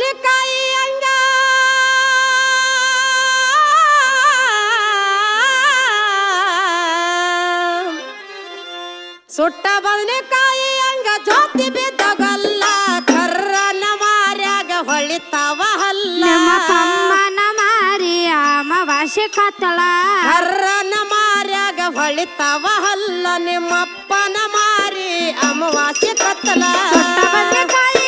ಬದನೆಕಾಯಿ ಹಂಗ ಸುಟ್ಟ ಬದನೆಕಾಯಿ ಹಂಗ ಜೋತಿ ಬಿದ್ದಗಲ್ಲ ಕರ್ರನ ಮಾರ್ಯಾಗ ಹೊಳಿತಾವ ಹಲ್ಲ ತಮ್ಮನ ಮಾರಿ ಅಮಾವಾಸ್ಯೆ ಕತ್ತಲ ಕರ್ರನ ಮಾರ್ಯಾಗ ಹೊಳಿತಾವ ಹಲ್ಲ ನಿಮ್ಮಪ್ಪನ ಮಾರಿ ಅಮಾವಾಸ್ಯೆ ಕತ್ತಲ ಸುಟ್ಟ ಬದನೆಕಾಯಿ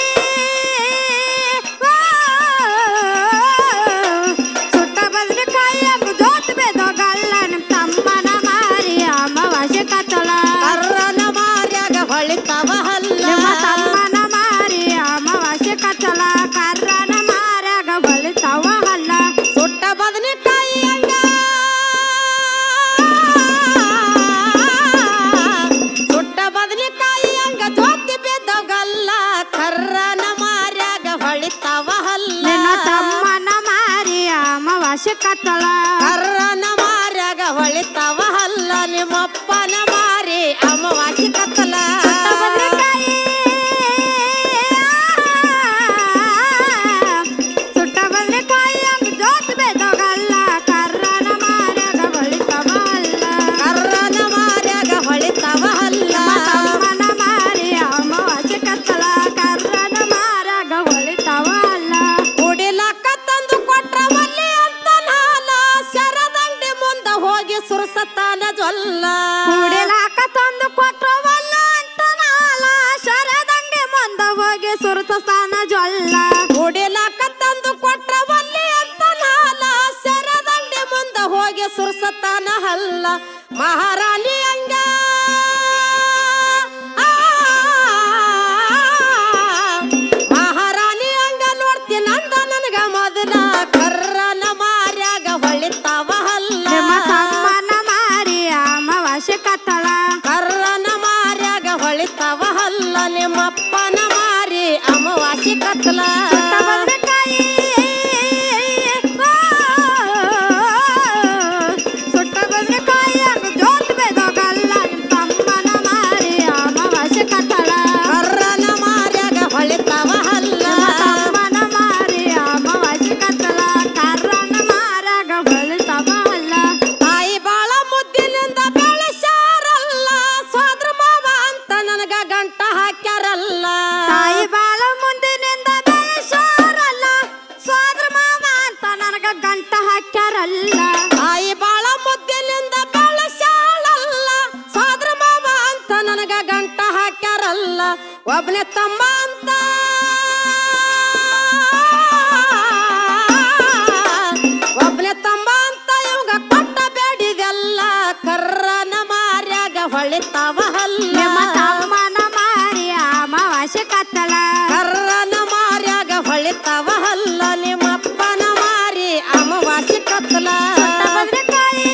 ಸುಟ್ಟ ಬದನೆಕಾಯಿ ಹಂಗ ಜೋತಿ ಬಿದ್ದಗಲ್ಲ ನಿಮ್ಮ ತಮ್ಮನ ಮಾರಿ ಅಮಾವಾಸ್ಯೆ ಕತ್ತಲ ಕರ್ರನ ಮಾರ್ಯಾಗ ಹೊಳಿತಾವ ಹಲ್ಲ ತಮ್ಮನ ಮಾರಿ ಅಮಾವಾಸ್ಯೆ ಕತ್ತಲ ಕರ್ರನ ಮಾರ್ಯಾಗ ಹೊಳಿತಾವ ಹಲ್ಲ ಸುಟ್ಟ ಬದನೆಕಾಯಿ ಹಂಗ ಸುಟ್ಟ ಬದನೆಕಾಯಿ ಹಂಗ ಜೋತಿ ಬಿದ್ದಗಲ್ಲ ಕರ್ರನ ಮಾರ್ಯಾಗ ಹೊಳಿತಾವ ಹಲ್ಲ ತಮ್ಮನ ಮಾರಿ ಅಮಾವಾಸ್ಯೆ ಕತ್ತಲ ಕರ್ರನ ಮಾರ್ಯಾಗ ಹೊಳಿತಾವ ಹಲ್ಲ ನಿಮ್ಮಪ್ಪನ ಮಾರಿ ಅಮಾವಾಸ್ಯೆ ಕತ್ತಲ ಸುಟ್ಟ ಬದನೆಕಾಯಿ ಹಂಗ ಜೋತ್ ಬೇದೋಗಲ್ಲ ಕರ್ರನ ಮಾರ್ಯಾಗ ಹೊಳಿತಾವ ಹಲ್ಲ ಕರ್ರನ ಮಾರ್ಯಾಗ ಹೊಳಿತಾವ ಹಲ್ಲ ತಮ್ಮನ ಮಾರಿ ಅಮಾವಾಸ್ಯೆ ಕತ್ತಲ ಕರ್ರನ ಮಾರ್ಯಾಗ ಹೊಳಿತಾವ ಹಲ್ಲ ಕುಡಿಲಕ್ಕ ತಂದು ಕೊಟ್ರ ಒಲ್ಲಿ ಅಂತ ನಾಲ ಶರದಂಡಿ ಮುಂದ ಹೋಗಿ ಸುರಸತಾನ ಜೊಲ್ಲ ಕುಡಿಲಾಕ ತಂದು ಕೊಟ್ರವಲ್ಲ ಅಂತ ನಾಲ ಶರದಂಡಿ ಮುಂದ ಹೋಗಿ ಸುರತ ಸ್ಥಾನ ಜೊಲ್ಲ ಕುಡಿಲಕ್ಕ ತಂದು ಕೊಟ್ರ ಒಲ್ಲಿ ಅಂತ ನಾಲ ಶರದಂಡಿ ಮುಂದ ಹೋಗಿ ಸುರಸತಾನ ಹಲ್ಲ ಮಹಾರಾಣಿ ಹಂಗ ಮಹಾರಾಣಿ ಹಂಗ ನೋಡ್ತೀನಂದ ನನಗ ಮೊದಲ ಕರ್ರನ ಮಾರ್ಯಾಗ ಹೊಳಿತಾವ ಹಲ್ಲ ತಮ್ಮನ ಮಾರಿ ಅಮಾವಾಸ್ಯೆ ಕತ್ತಲ ಕರ್ರನ ಮಾರ್ಯಾಗ ಹೊಳಿತಾವ ಹಲ್ಲ ನಿಮ್ಮಪ್ಪನ ಮಾರಿ ಅಮಾವಾಸ್ಯೆ ಕತ್ತಲ ಸುಟ್ಟ ಬದನೆಕಾಯಿ ಸುಟ್ಟ ಬದನೆಕಾಯಿ ಹಂಗ ಜೋತ್ ಬೇದೋಗಲ್ಲ ನಿಮ್ಮ ತಮ್ಮನ ಮಾರಿ ಅಮಾವಾಸ್ಯೆ ಕತ್ತಲ ಕರ್ರನ ಮಾರ್ಯಾಗ ಹೊಳಿತಾವ ಹಲ್ಲ ತಮ್ಮನ ಮಾರಿ ಅಮಾವಾಸ್ಯೆ ಕತ್ತಲ ಕರ್ರನ ಮಾರ್ಯಾಗ ಹೊಳಿತಾವ ಹಲ್ಲ ತಾಯಿ ಬಾಳ ಮುದ್ದಿನಿಂದ ಬೆಳೆಸಾರಲ್ಲ ಸೋದ್ರ ಮಾವ ಅಂತ ನನಗ ಗಂಟ ಹಾಕ್ಯಾರಲ್ಲ ತಾಯಿ ಬಾಳ ಮುಂದಿನಿಂದ ಬೆಳೆಸೋರಲ್ಲ ಸೋದ್ರ ಮಾವ ಅಂತ ನನಗ ಗಂಟ ಹಾಕ್ಯಾರಲ್ಲ ತಾಯಿ ಬಾಳ ಮುದ್ದಿನಿಂದ ಬೆಳೆಸಾಳಲ್ಲ ಸೋದ್ರ ಮಾವ ಅಂತ ನನಗ ಗಂಟ ಹಾಕ್ಯಾರಲ್ಲ ಒಬ್ಬನೇ ತಮ್ಮ ಅಂತ ಒಬ್ಬನೇ ತಮ್ಮ ಅಂತ ಇವಾಗ ಕೊಟ್ಟ ಬೇಡಿದೆಲ್ಲ ಕರ್ರನ ಮಾರ್ಯಾಗ ಹೊಳಿತಾವ ಹಲ್ಲ ತಮ್ಮನ ಮಾರಿ ಅಮಾವಾಸ್ಯೆ ಕತ್ತಲ ಕರ್ರನ ಮಾರ್ಯಾಗ ಹೊಳಿತಾವ ಹಲ್ಲ ನಿಮ್ಮಪ್ಪನ ಮಾರಿ ಅಮಾವಾಸ್ಯೆ ಕತ್ತಲ ಸುಟ್ಟ ಬದನೆಕಾಯಿ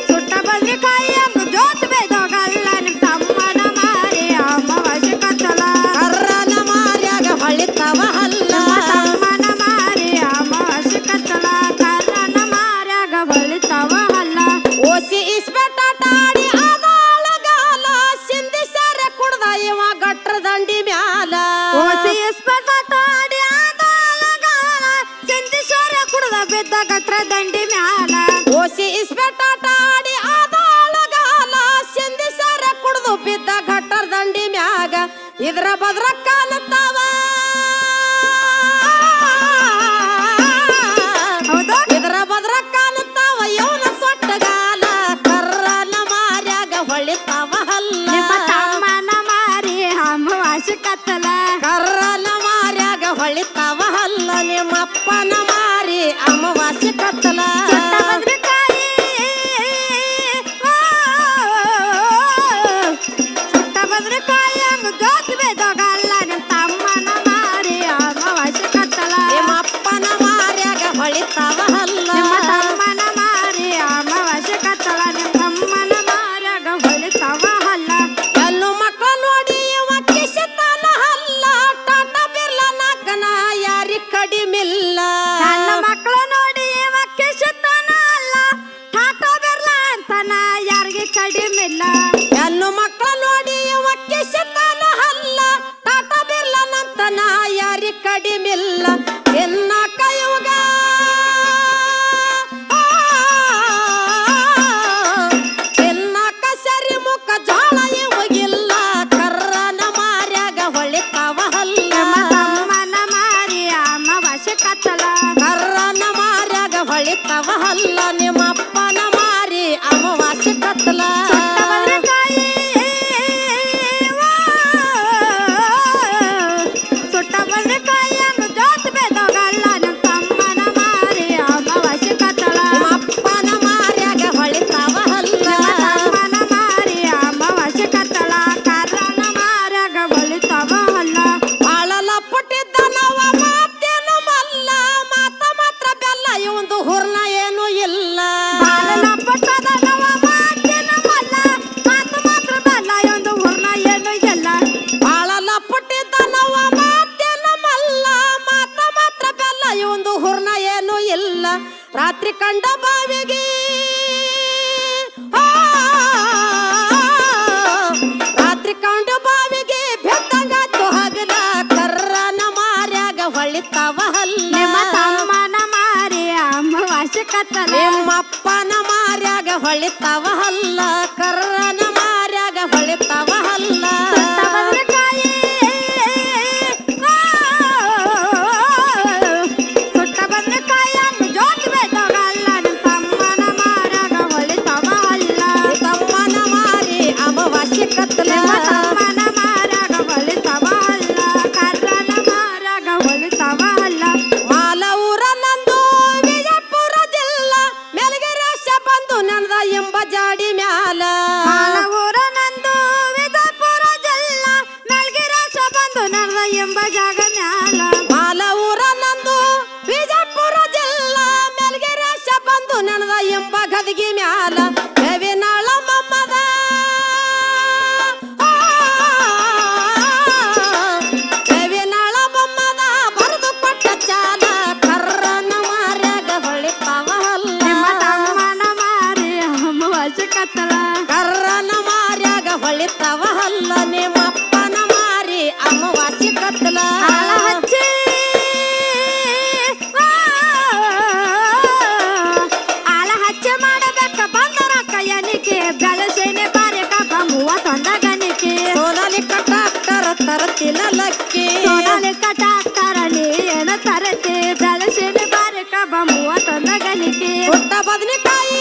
ಸುಟ್ಟ ಬದನೆಕಾಯಿ ಹಂಗ ಜೋತ್ ಬೇದೋಗಲ್ಲ ನಿಮ್ಮ ತಮ್ಮನ ಮಾರಿ ಅಮಾವಾಸ್ಯೆ ಕತ್ತಲ ಕರ್ರನ ಮಾರ್ಯಾಗ ಹೊಳಿತಾವ ಹಲ್ಲ ತಮ್ಮನ ಮಾರಿ ಅಮಾವಾಸ್ಯೆ ಕತ್ತಲ ಕರ್ರನ ಮಾರ್ಯಾಗ ಹೊಳಿತಾವ ಹಲ್ಲ ಓಸಿ ಇಸ್ಪೆಟ್ಟಾಟ ಆಡಿ ಆದಾಳಗಾಲ ಸಿಂಧಿ ಸಾರೆ ಕುಡ್ದ ಇವ ಗಟ್ರ ದಂಡಿ ಮ್ಯಾಲ ಓಸಿ ಇಸ್ಪಟಾಟ ಆಡಿ ಆದಾಳಗಾಲ ಸಿಂಧೇಶ್ವರ ಕುಡ್ದ ಬಿದ್ದ ಗಟ್ರ ದಂಡಿ ಮ್ಯಾಲ ಓಸಿ ಇಸ್ಪೆಟ್ಟಾಟ ಆಡಿ ಆದಾಳಗಾಲ ಸಿಂಧಿ ಸಾರೆ ಕುಡ್ದು ಬಿದ್ದ ಗಟ್ಟರ ದಂಡಿ ಮ್ಯಾಗ ಇದ್ರ ಬದ್ರ ಕಾಲತ್ತಾವ ಹೌದಾ ಇದ್ರ ಬದ್ರ ಕಾಲತ್ತಾವ ಇವನ ಸೊಟ್ಟಗಾಲ ಕರ್ರನ ಮಾರ್ಯಾಗ ಹೊಳಿತಾವ ಹಲ್ಲ ನಿಮ್ಮ ತಮ್ಮನ ಮಾರಿ ಅಮಾವಾಸ್ಯೆ ಕತ್ತಲ ಕರ್ರನ ಮಾರ್ಯಾಗ ಹೊಳಿತಾವ ಹಲ್ಲ ನಿಮ್ಮಪ್ಪನ ಮಾರಿ ಅಮಾವಾಸ್ಯೆ ಕತ್ತಲ ಸುಟ್ಟ ಬದನೆಕಾಯಿ ಸುಟ್ಟ ಬದನೆಕಾಯಿ ಹಂಗ ಜೋತ್ ಬೇದೋಗಲ್ಲ ನಿಮ್ಮ ತಮ್ಮನ ಮಾರಿ ಹೊಳಿತಾವ ಹಲ್ಲ ನಿಮ್ಮಪ್ಪನ ಮಾರಿ ಅಮಾವಾಸ್ಯೆ ಕತ್ತಲ ಸುಟ್ಟ ಬದ್ರಿಕಾಯಿ ಹಂಗ ಜೋತ್ ಬೇದೋಗಲ್ಲ ನಿಮ್ ತಮ್ಮನ ಮಾರಿ ಅಮಾವಾಸ್ಯೆ ಕತ್ತಲ ಅಪ್ಪನ ಮಾರ್ಯಾಗ ಹೊಳಿತಾವ ಹಲ್ಲ ತಮ್ಮನ ಮಾರಿ ಅಮಾವಾಸ್ಯೆ ಕತ್ತಲ ಕಾರಣ ಮಾರ್ಯಾಗ ಹೊಳಿತಾವ ಹಲ್ಲ ಬಾಳಲ ಪುಟ್ಟಿದ್ದ ನವ ಮಾತೇನು ಮಲ್ಲ ಮಾತ ಮಾತ್ರ ಬೆಲ್ಲ ಇವಂದು ಹುರ್ನ ಏನು ಇಲ್ಲ ಬಾಳಲ ಪಟ್ಟದ ನವ ಮಾತೇನು ಮಲ್ಲ ಮಾತು ಮಾತ್ರ ಬೆಲ್ಲ ಇವಂದು ಹುರ್ನ ಏನು ಇಲ್ಲ ಬಾಳಲ ಪುಟ್ಟಿದ್ದ ನವ ಮಾತೇನು ಮಲ್ಲ ಮಾತ ಮಾತ್ರ ಬೆಲ್ಲ ಇವಂದು ಹುರ್ನ ಏನು ಇಲ್ಲ ರಾತ್ರಿ ಕಂಡ ಬಾವಿಗೆ ರಾತ್ರಿ ಕಂಡ ಬಾವಿಗೆ ಬೆತ್ತಂಗಾತು ಹಗಲ ಕರ್ರನ ಮಾರ್ಯಾಗ ಹೊಳಿತಾವ ಹಲ್ಲ ನಿಮ್ಮ ತಮ್ಮನ ಮಾರಿ ಅಮಾವಾಸ್ಯೆ ಕತ್ತಲ ನಿಮ್ಮಪ್ಪನ ಮಾರ್ಯಾಗ ಹೊಳಿತಾವ ಹಲ್ಲ ಕರ್ರನ ಮಾರ್ಯಾಗ ಹೊಳಿತಾವ ಹಲ್ಲ ಸುಟ್ಟ ಬದ್ರಿಕಾಯಿ ಸುಟ್ಟ ಬದ್ರಿಕಾಯಿ ಹಂಗ ಜೋತ್ ಬೇದೋಗಲ್ಲ ನಿಮ್ ತಮ್ಮನ ಮಾರ್ಯಾಗ ಹೊಳಿತಾವ ಹಲ್ಲ ತಮ್ಮನ ಮಾರಿ ಅಮಾವಾಸ್ಯೆ ಕತ್ತಲ ನಿಮ್ಮ ತಮ್ಮನ ಮಾರ್ಯಾಗ ಹೊಳಿತಾವ ಹಲ್ಲ ಕರ್ರನ ಮಾರ್ಯಾಗ ಹೊಳಿತಾವ ಹಲ್ಲ ಮಾಲ ಊರ ನಂದು ವಿಜಯಪುರ ಜಿಲ್ಲಾ ಮೆಲಗರೇಶ ಬಂದು ನನದ ಎಂಬ ಜಾಡಿ ಮ್ಯಾಲ ಮಾಲೂರ ನಂದು ವಿಜಯಪುರ ಜಿಲ್ಲಾ ಮೆಲ್ಗಿರಾಶ ಬಂದು ನಡೆದ ಎಂಬ ಜಾಗ ಮ್ಯಾಲ ಮಾಲ ಊರ ನಂದು ವಿಜಯಪುರ ಜಿಲ್ಲಾ ಮೆಲಗರೇಶ ಬಂದು ನನದ ಎಂಬ ಗದಗಿ ಮ್ಯಾಲ ಬೇವಿನಾಳ ಮಮ್ಮದ ಬೇವಿನಾಳ ಮಮ್ಮದ ಬರೆದು ಕೊಟ್ಟ ಚಾಲ ಕರ್ರನ ಮಾರ್ಯಾಗ ಹೊಳಿತಾವ ಹಲ್ಲ ನಿಮ್ಮ ತಮ್ಮನ ಮಾರಿ ಅಮಾವಾಸ್ಯೆ ಕತ್ತಲ ಕರ್ರನ ಮಾರ್ಯಾಗ ಹೊಳಿತಾವ ಹಲ್ಲ ನಿಮ್ಮಪ್ಪನ ಮಾರಿ ಅಮಾವಾಸ್ಯೆ ಕತ್ತಲ ಆಳ ಹಚ್ಚಿ ಆಳ ಹಚ್ಚಿ ಮಾಡಬೇಕ ಬಂದರ ಕೈಯನಿಕೆ ಬೆಳಸೇನೆ ಬಾರಿ ಕಾಕ 31 ಗಣಿಕೆ ಸೋನಾಲಿ ಕಟ್ಟಾಕ್ತಾರ ತರತಿನ ಲಕ್ಕಿ ಸೋನಾಲಿ ಕಟ್ಟಾಕ್ತಾರ ನೀ ಏನ ತರತಿ ಬೆಳಸೇನೆ ಬಾರಿ ಕಾಕ 31 ಗಣಿಕೆ ಪುಟ್ಟ ಬದನೆಕಾಯಿ